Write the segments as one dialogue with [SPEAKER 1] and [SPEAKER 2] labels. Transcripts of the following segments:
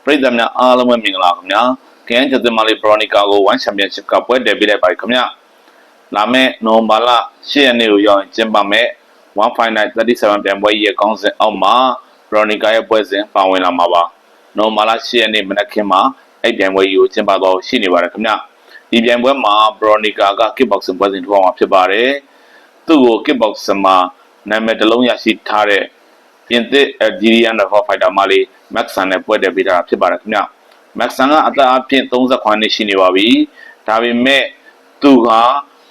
[SPEAKER 1] ပရိသတ်များအားလုံးပဲမင်္ဂလာခင်ဗျာ။ KN ကျသမားလေး Veronica ကို One Championship ကပွဲတည်ပေးလိုက်ပါခင်ဗျာ။လာမယ့်နိုဝင်ဘာလ10ရက်နေ့ကိုရောက်ရင်ကျင်းပမယ့် One Final 37ပြိုင်ပွဲရဲ့ခေါင်းစဉ်အောက်မှာ Veronica ရဲ့ပွဲစဉ်ပါဝင်လာမှာပါ။နိုဝင်ဘာလ10ရက်နေ့မနက်ခင်းမှာအဲ့ပြိုင်ပွဲကြီးကိုကျင်းပတော့ရှိနေပါတယ်ခင်ဗျာ။ဒီပြိုင်ပွဲမှာ Veronica က Kickboxing ပွဲစဉ်ထိုးအောင်ဖြစ်ပါတယ်။သူ့ကို Kickboxing မှာနာမည်တစ်လုံးရရှိထားတဲ့ပြင်သစ် Algerian Record Fighter မလေး Max San နဲ့ပွဲတည်ပေးတာဖြစ်ပါတယ်ခင်ဗျ။ Max San ကအသက်အပြင်38နှစ်ရှိနေပါပြီ။ဒါပေမဲ့သူက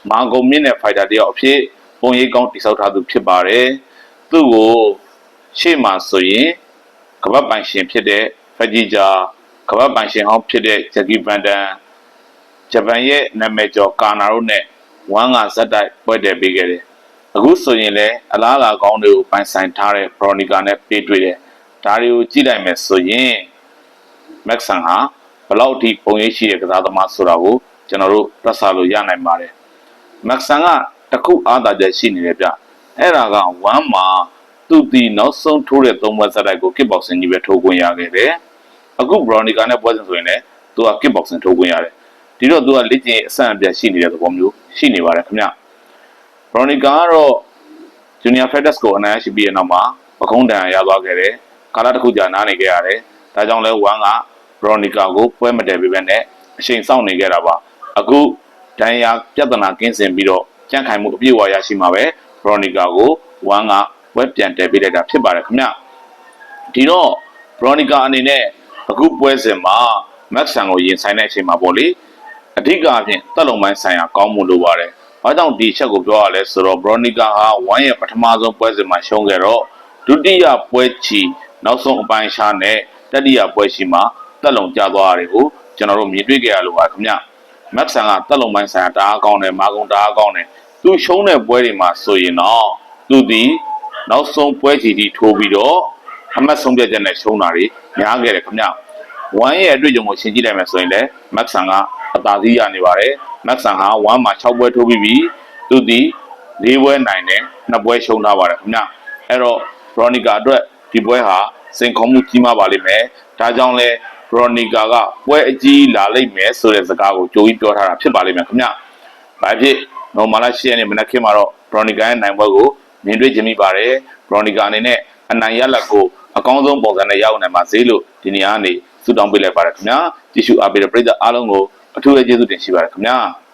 [SPEAKER 1] မာဂုံမြင့်တဲ့ fighter တယောက်အဖြစ်ပုံရိပ်ကောင်းတိစောက်ထားသူဖြစ်ပါတယ်။သူ့ကိုရှေ့မှာဆိုရင်ကပတ်ပိုင်ရှင်ဖြစ်တဲ့ Fajija ကပတ်ပိုင်ရှင်ဟောင်းဖြစ်တဲ့ Jackie Van Dam ဂျပန်ရဲ့နာမည်ကျော်ကာနာတို့နဲ့ဝမ်းကဇက်တိုက်ပွဲတည်ပေးခဲ့တယ်။အခုဆိုရင်လည်းအလားအလာကောင်းတွေကိုပိုင်ဆိုင်ထားတဲ့ Veronica နဲ့ပေးတွေ့တယ်။ဒါတွေကိုကြည့်လိုက်မယ်ဆိုရင် Max San ဟာဘယ်လောက်ထိပုံရိပ်ရှိတဲ့ကစားသမားဆိုတာကိုကျွန်တော်တို့တွက်ဆလို့ရနိုင်ပါတယ်။ Max San ကတခုအားသာချက်ရှိနေတယ်ဗျ။အဲ့ဒါကဝမ်းမှာသူ့ဒီနောက်ဆုံးထိုးတဲ့သုံးပွဲဇက်တိုက်ကို Kickboxing ကြီးပဲထိုးခွင့်ရခဲ့တယ်။အခု Veronica နဲ့ပွဲစဉ်ဆိုရင်လည်းသူက Kickboxing ထိုးခွင့်ရတယ်။ဒီတော့သူကလက်ကျင်အဆန့်အပြတ်ရှိနေတဲ့သဘောမျိုးရှိနေပါတယ်ခင်ဗျ။ Veronica ကတော့ Junior Fighters ကိုအနိုင်ရရှိပြီးတဲ့နောက်မှာပခုံးတန်ရသွားခဲ့တယ်။ကာလတစ်ခုကြာနားနေခဲ့ရတယ်။ဒါကြောင့်လဲဝမ်းက Veronica ကိုပွဲမတည်ပေးဘဲနဲ့အချိန်စောင့်နေခဲ့တာပါ။အခုဒဏ်ရာပြဿနာကင်းစင်ပြီးတော့ကြန့်ခိုင်မှုအပြည့်အဝရရှိမှာပဲ Veronica ကိုဝမ်းကပွဲပြန်တည်ပေးလိုက်တာဖြစ်ပါတယ်ခင်ဗျ။ဒီတော့ Veronica အနေနဲ့အခုပွဲစဉ်မှာ Max San ကိုရင်ဆိုင်တဲ့အချိန်မှာပေါ့လေအဓိကအဖြစ်တက်လုံပိုင်းဆိုင်ရာကောင်းမှုလိုပါတယ်။ဘာကြောင့်ဒီချက်ကိုပြောရလဲဆိုတော့ Veronica ဟာဝမ်းရဲ့ပထမဆုံးပွဲစဉ်မှာရှုံးခဲ့တော့ဒုတိယပွဲချီနောက်ဆုံးအပိုင်းအခြားနဲ့တတိယပွဲရှိမှာတက်လုံကျသွားတာတွေကိုကျွန်တော်တို့မြင်တွေ့ကြရလို့ပါခင်ဗျ။ Max San ကတက်လုံပိုင်းဆိုင်ရာတအားကောင်းတယ်မာကုံတအားကောင်းတယ်သူရှုံးတဲ့ပွဲတွေမှာဆိုရင်တော့သူဒီနောက်ဆုံးပွဲချီတီထိုးပြီးတော့အမတ်ဆုံးဖြတ်ချက်နဲ့ရှုံးတာတွေများခဲ့တယ်ခင်ဗျ။ဝမ်းရဲ့အတွေ့အကြုံကိုရှင်းကြည့်လိုက်မယ်ဆိုရင်လည်း Max San ကအသာစီးရနေပါတယ်။ Max San ဟာဝမ်းမှာ6ပွဲထိုးပြီးပြီသူဒီ4ပွဲနိုင်တယ်2ပွဲရှုံးထားပါတယ်ခင်ဗျ။အဲ့တော့ Veronica အတွက်ဒီပွဲဟာစိန်ခေါ်မှုကြီးမားပါလိမ့်မယ်။ဒါကြောင့်လဲ Veronica ကပွဲအကြီးလာလိမ့်မယ်ဆိုတဲ့စကားကိုကြိုပြီးပြောထားတာဖြစ်ပါလိမ့်မယ်ခင်ဗျ။ဘာဖြစ်နိုမာလာ10ရက်နေ့မနက်ခင်းမှာတော့ Veronica ရဲ့နိုင်ပွဲကိုမြင်တွေ့ကြမိပါတယ်။ Veronica အနေနဲ့အနိုင်ရလဒ်ကိုအကောင်းဆုံးပုံစံနဲ့ရောက်နိုင်ပါစေလို့ဒီနေရာကနေဆုတောင်းပေးလိုက်ပါတယ်ခင်ဗျာ။ကြည့်ရှုအားပေးတဲ့ပရိသတ်အားလုံးကိုအထူးကျေးဇူးတင်ရှိပါတယ်ခင်ဗျာ။